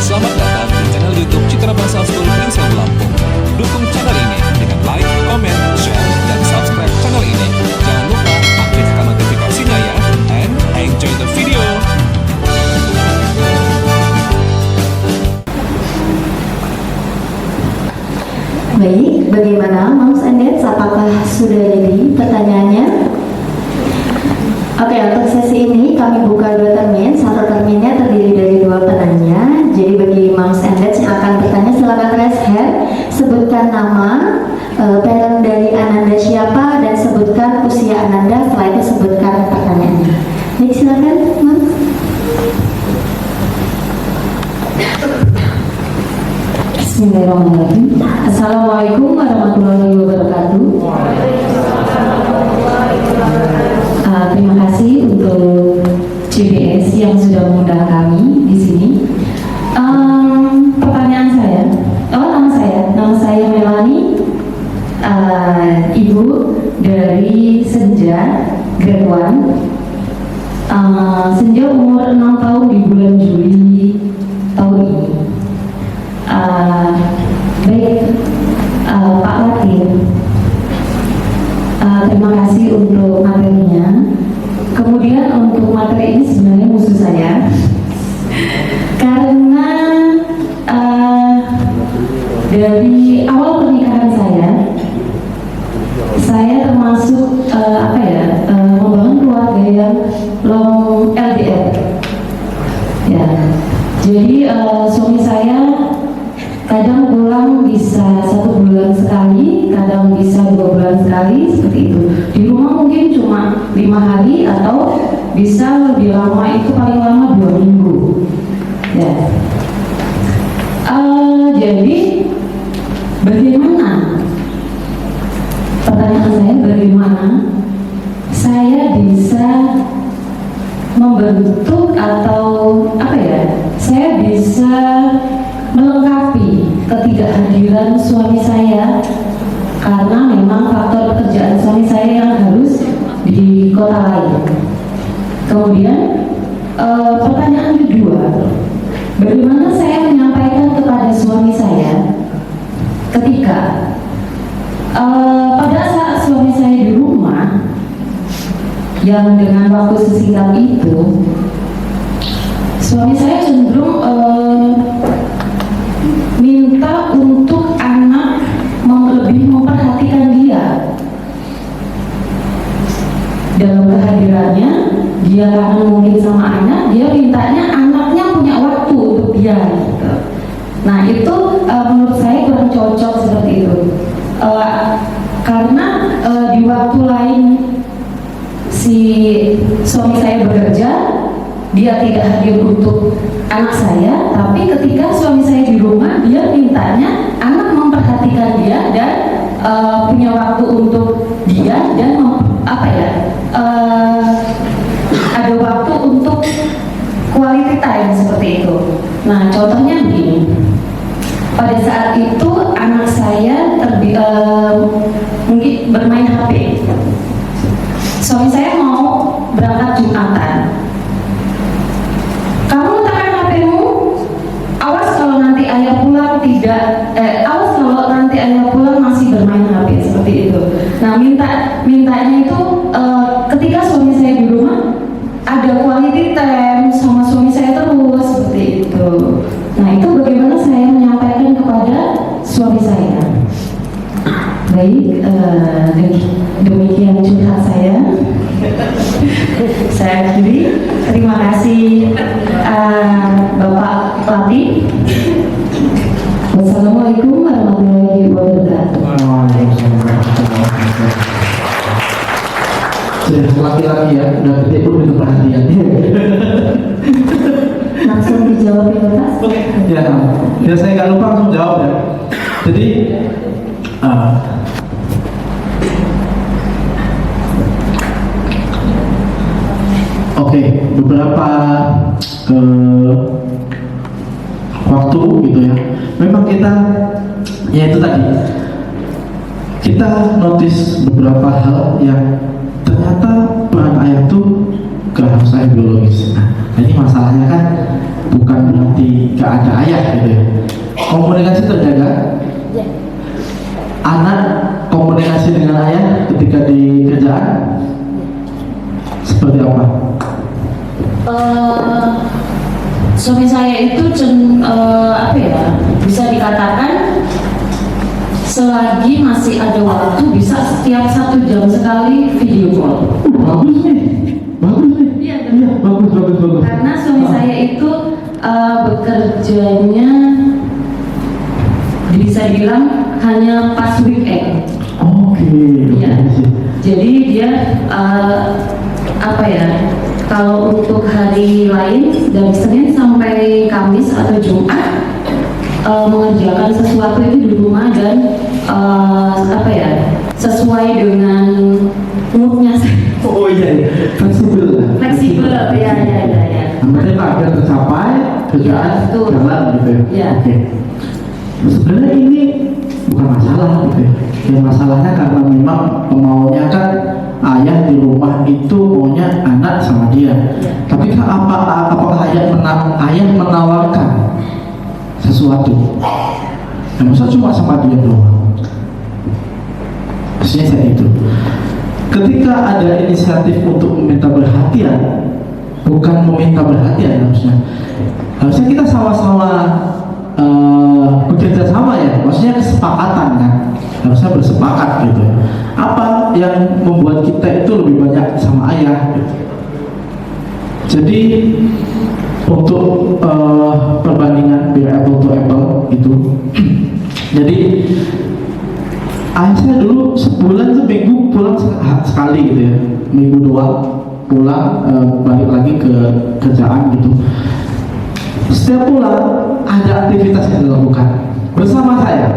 Selamat datang di channel YouTube Citra Bahasa School Prinsip Lampung. Dukung channel ini dengan like, comment, share, dan subscribe channel ini. Jangan lupa aktifkan notifikasinya ya. And enjoy the video. Baik, bagaimana Moms and Dads? Apakah sudah jadi pertanyaannya? Oke, untuk sesi ini kami buka 2 termin. Satu terminnya terdiri dari 2 penanya. Jadi bagi Moms and Dads yang akan bertanya, silakan raise hand, sebutkan nama, parent dari Ananda siapa, dan sebutkan usia Ananda. Setelah itu sebutkan pertanyaannya. Baik, silakan, Moms. Bismillahirrahmanirrahim. Assalamualaikum warahmatullahi wabarakatuh. Terima kasih untuk CBS yang sudah mengundang kami di sini. Pertanyaan saya, nama saya Melani, ibu dari Senja, grade 1. Senja umur 6 tahun di bulan Juli tahun ini. Baik, Pak Latif, terima kasih untuk materinya. Kemudian untuk materi ini sebenarnya musuh saya, karena dari awal pernikahan saya termasuk membangun keluarga yang long LDR. Ya, jadi suami saya kadang pulang bisa 1 bulan sekali, kadang bisa 2 bulan sekali, seperti itu. Di rumah mungkin cuma 5 hari atau bisa lebih lama, itu paling lama 2 minggu. Ya. Jadi bagaimana? Pertanyaan saya, bagaimana saya bisa membentuk atau saya bisa melengkapi ketidakhadiran suami saya, karena memang faktor pekerjaan suami saya yang harus di kota lain. Kemudian pertanyaan kedua, bagaimana saya menyampaikan kepada suami saya ketika pada saat suami saya di rumah yang dengan waktu sesingkat itu, suami saya cenderung minta untuk anak lebih memperhatikan dia. Dalam kehadirannya, dia karena mungkin sama anak, dia mintanya anaknya punya waktu untuk dia gitu. Nah itu menurut saya kurang cocok seperti itu, karena di waktu lain si suami saya bekerja, dia tidak hadir untuk anak saya, tapi ketika suami saya di rumah, dia mintanya anak memperhatikan dia dan punya waktu untuk dia, dan ada waktu untuk quality time seperti itu. Nah contohnya begini, pada saat itu anak saya mungkin bermain HP. Suami saya mau berangkat Jumatan. Kamu letakkan HP-mu, awas kalau nanti ayah pulang awas kalau nanti ayah pulang masih bermain HP, seperti itu. Nah mintanya itu ketika suami saya di rumah ada quality time sama suami saya terus, seperti itu. Nah itu bagaimana saya menyampaikan kepada suami saya. Baik, demikian curhat saya. Saya akhiri. Terima kasih Bapak Latif. Wassalamualaikum warahmatullahi wabarakatuh. Laki-laki ya, udah gede pun itu perhatian. Langsung dijawab ya Bapak? Ya saya nggak lupa langsung jawab ya. Jadi oke, beberapa waktu gitu ya, memang kita ya itu tadi kita notice beberapa hal yang ternyata peran ayah itu gak harus ayah biologis. Nah ini masalahnya kan bukan berarti gak ada ayah gitu ya. Komunikasi terjaga. Ya. Anak komunikasi dengan ayah ketika di kerjaan seperti apa? Suami saya itu apa ya, bisa dikatakan selagi masih ada waktu bisa setiap 1 jam sekali video call. Bagus nih. Iya, Iya, bagus. karena suami saya itu bekerjanya bisa dibilang hanya pas weekend. Oke. Iya. Jadi dia apa ya? Kalau untuk hari lain dari Senin sampai Kamis atau Jumat mengerjakan sesuatu itu di rumah dan apa ya? Sesuai dengan moodnya. Oh iya, fleksibel. Fleksibel, ya. Yang penting target tercapai, kerjaan Iya, betul. jalan gitu ya. Iya. Oke. Sebenarnya ini bukan masalah gitu ya. Yang masalahnya karena memang maunya kan ayah di rumah itu maunya anak sama dia. Tapi apakah ayah menawarkan sesuatu? Yang masa cuma sama dia doang? Maksudnya saya itu. Ketika ada inisiatif untuk meminta perhatian, bukan meminta perhatian harusnya kita sama-sama bekerja sama ya, maksudnya kesepakatan kan, harusnya bersepakat gitu. Apa yang membuat kita itu lebih banyak sama ayah gitu. Jadi untuk perbandingan biar apple to apple gitu. Jadi ayah saya dulu sebulan seminggu pulang sekali gitu ya, minggu doang pulang, balik lagi ke kerjaan gitu. Setiap pulang ada aktivitas yang dilakukan bersama saya,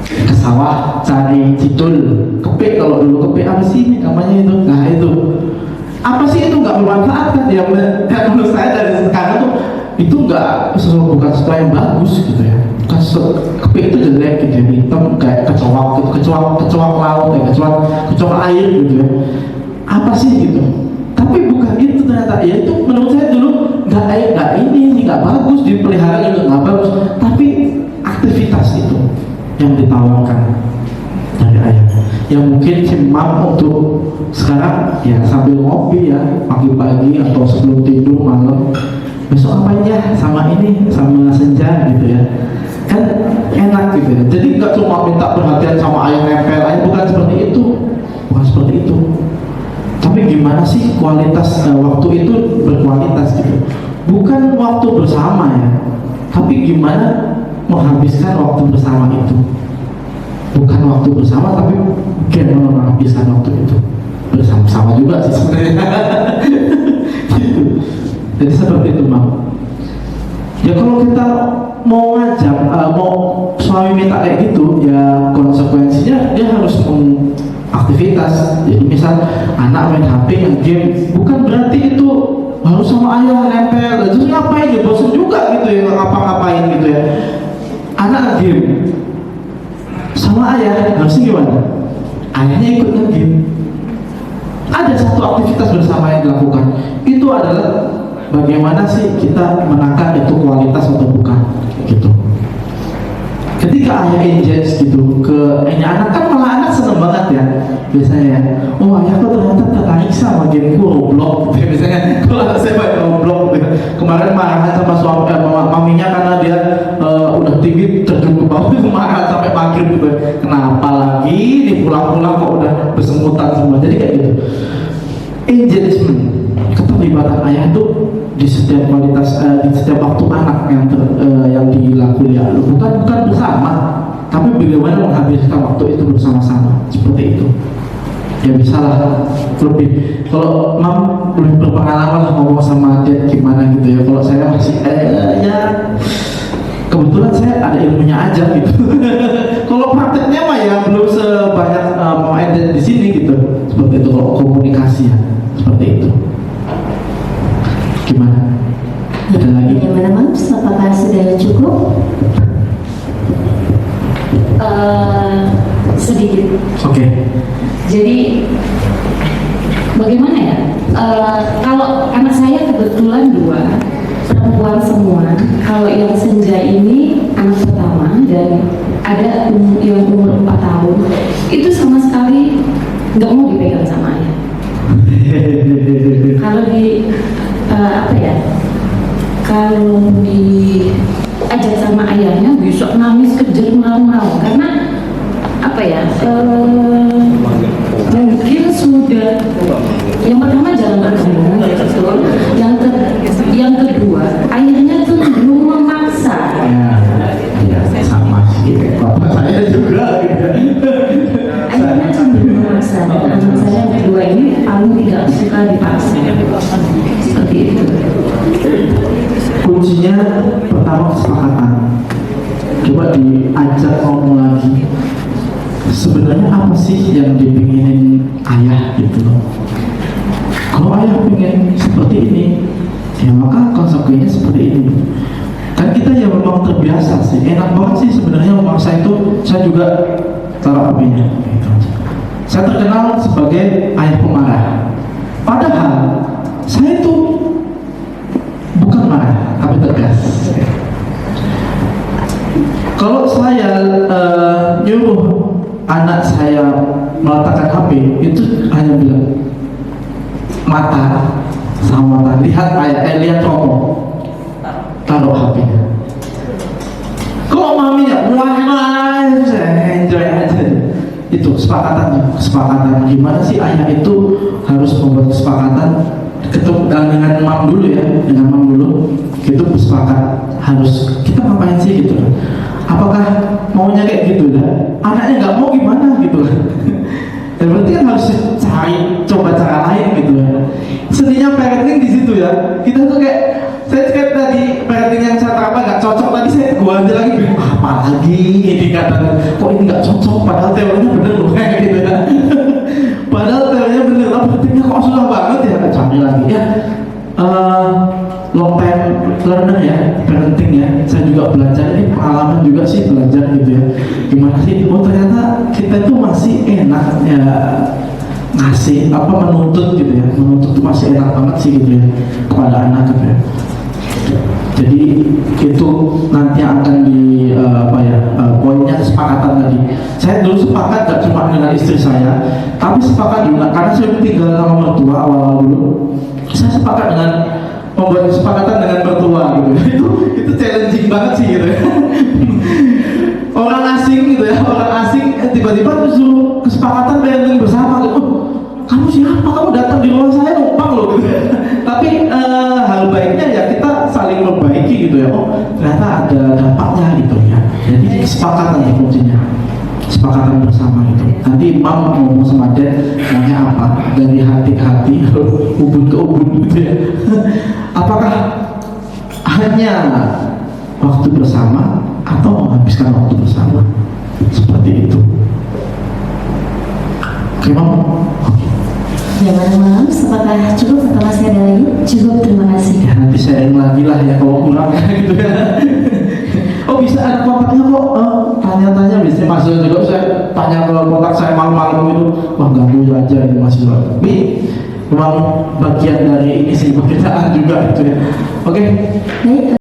ke sawah cari cidul, kepik. Kalau dulu kepik apa sih namanya itu? Nah itu apa sih itu, nggak bermanfaat kan ya menurut saya. Dari sekarang tuh itu bukan sesuatu yang bagus gitu ya. Kepik itu jelek gitu ya, hitam kayak kecoak gitu, kecoak laut ya, kecoak air gitu ya. Apa sih gitu? Tapi bukan itu ternyata. Ya itu menurut saya dulu nggak bagus, dipelihara juga nggak bagus. Tapi aktivitas itu yang ditawarkan dari ayah, yang mungkin cuma untuk sekarang ya sambil ngopi ya pagi-pagi atau sebelum tidur malam, besok apa ya sama ini sama senja gitu ya, kan enak gitu ya. Jadi nggak cuma minta perhatian sama ayah nempel ayah, bukan seperti itu. Tapi gimana sih kualitas waktu itu berkualitas gitu, bukan waktu bersama ya, tapi gimana menghabiskan waktu bersama itu, bukan waktu bersama tapi gimana menghabiskan waktu itu bersama-sama juga sih sebenarnya. Gitu. Jadi seperti itu Bang. Ya kalau kita mau ngajak, mau suami minta kayak gitu, ya konsekuensinya dia harus aktivitas. Jadi misal anak main HP yang game, bukan berarti itu harus sama ayah nempel. Terus ngapain ya, bosan juga gitu ya, ngapa-ngapain gitu ya. Anak game sama ayah harusnya gimana? Ayahnya ikut nge-game. Ada satu aktivitas bersama yang dilakukan. Itu adalah bagaimana sih kita menangkap itu kualitas atau bukan gitu. Ketika ayah engage gitu ke anak kan, malah anak seneng banget ya biasanya ya. Oh ayah kok ternyata tertarik sama gameku Roblox gitu ya, biasanya. Kalau saya main Roblox gitu. Kemarin marahan sama suami maminya karena dia udah tinggi terjun ke bawah, marah sampai maghrib gitu. Kenapa lagi di pulang-pulang kok udah bersemutan semua. Jadi kayak gitu. Engagement, keterlibatan ayah itu di setiap kualitas, di setiap waktu anak yang dilakukan ya, bukan bersama, tapi bagaimana menghabiskan waktu itu bersama-sama, seperti itu. Ya bisa lah lebih. Kalau mam lebih berpengalaman lah ngomong sama dad gimana gitu ya. Kalau saya masih ya kebetulan saya ada ilmunya aja gitu. Kalau prakteknya mah ya belum sebanyak mau ada di sini gitu. Seperti itu kalau komunikasi ya, seperti itu. Gimana? Ada lagi? Bagaimana Mams? Apakah sudah cukup? Sedikit. Oke. Jadi bagaimana ya? Kalau anak saya kebetulan 2, perempuan semua. Kalau yang senja ini anak pertama dan ada yang umur 4 tahun, itu sama sekali nggak mau dipegang sama ayah. Kalau di apa ya? Kalau diajak sama ayahnya bisa nangis kejer mau karena apa ya? Mungkin sudah yang pertama jangan bertemu, yang kedua ayahnya tuh belum memaksa. Ya, sama sih. Bapak saya juga. Ayahnya tuh belum memaksa. Dan anak saya yang kedua ini paling tidak suka dipaksa. Seperti itu. Kuncinya pertama kesepakatan. Coba diajak ngomong lagi. Sebenarnya apa sih yang dipinginin ayah gitu loh? Kalau ayah pengen seperti ini, ya maka konsekuensinya seperti ini. Kan kita ya memang terbiasa sih, enak banget sih sebenarnya memaksa itu. Saya juga taruh HP-nya gitu. Saya terkenal sebagai ayah pemarah. Padahal saya itu bukan marah, tapi tegas. Kalau saya nyuruh anak saya meletakkan HP, itu hanya bilang mata sama mata, lihat ayah, lihat cowok, taruh HP-nya. Kalau maminya wah enjoy aja. Itu kesepakatan gimana sih ayah itu harus membuat kesepakatan dengan mam dulu ya, dengan mam dulu itu sepakat harus kita ngapain sih gitu. Apakah maunya kayak gitu lah? Anaknya nggak mau gimana gitu lah. Dan berarti kan harus coba cara lain gitu ya. Seninya parenting di situ ya. Kita tuh saya tadi parenting yang saya terapkan nggak cocok, tadi saya ganti lagi, apa lagi ini kata kok ini nggak cocok, padahal teorinya bener loh kayak gitu ya. Padahal teorinya bener, lah parentingnya kok susah banget ya, cari lagi ya. Long time learner ya, parenting ya. Saya juga belajar, ini pengalaman juga sih belajar gitu ya. Gimana sih? Oh ternyata kita itu masih enak ya ngasih menuntut gitu ya. Menuntut itu masih enak banget sih gitu ya kepada anak gitu ya. Jadi itu nanti akan di poinnya kesepakatan tadi. Saya dulu sepakat gak cuma dengan istri saya, tapi sepakat juga karena saya tinggal sama mertua awal-awal dulu. Saya sepakat dengan membuat kesepakatan dengan mertua gitu. Itu challenging banget sih gitu ya. Orang asing gitu ya, orang asing tiba-tiba suruh kesepakatan parenting bersama gitu. Kamu siapa? Kamu datang di rumah saya numpang loh gitu ya. Tapi hal baiknya ya kita saling membaiki gitu ya. Oh ternyata ada dampaknya gitu ya. Jadi kesepakatan ya kuncinya. Kesepakatan bersama itu. Nanti mam ngomong sama dad nanya apa dari hati ke hati, ubun ke ubun gitu ya. Apakah hanya waktu bersama atau menghabiskan waktu bersama? Seperti itu. Oke mam. Jam malam, apakah cukup atau masih ada lagi? Cukup, terima kasih. Ya nanti sharing lagi lah ya kalau kurang ya gitu ya. Oh bisa ada kontaknya kok, tanya-tanya biasanya mahasiswa juga saya tanya ke kontak saya malam-malam itu, wah ganggu aja ini mahasiswa. Tapi memang bagian dari isi pekerjaan juga gitu ya. Oke. Baik,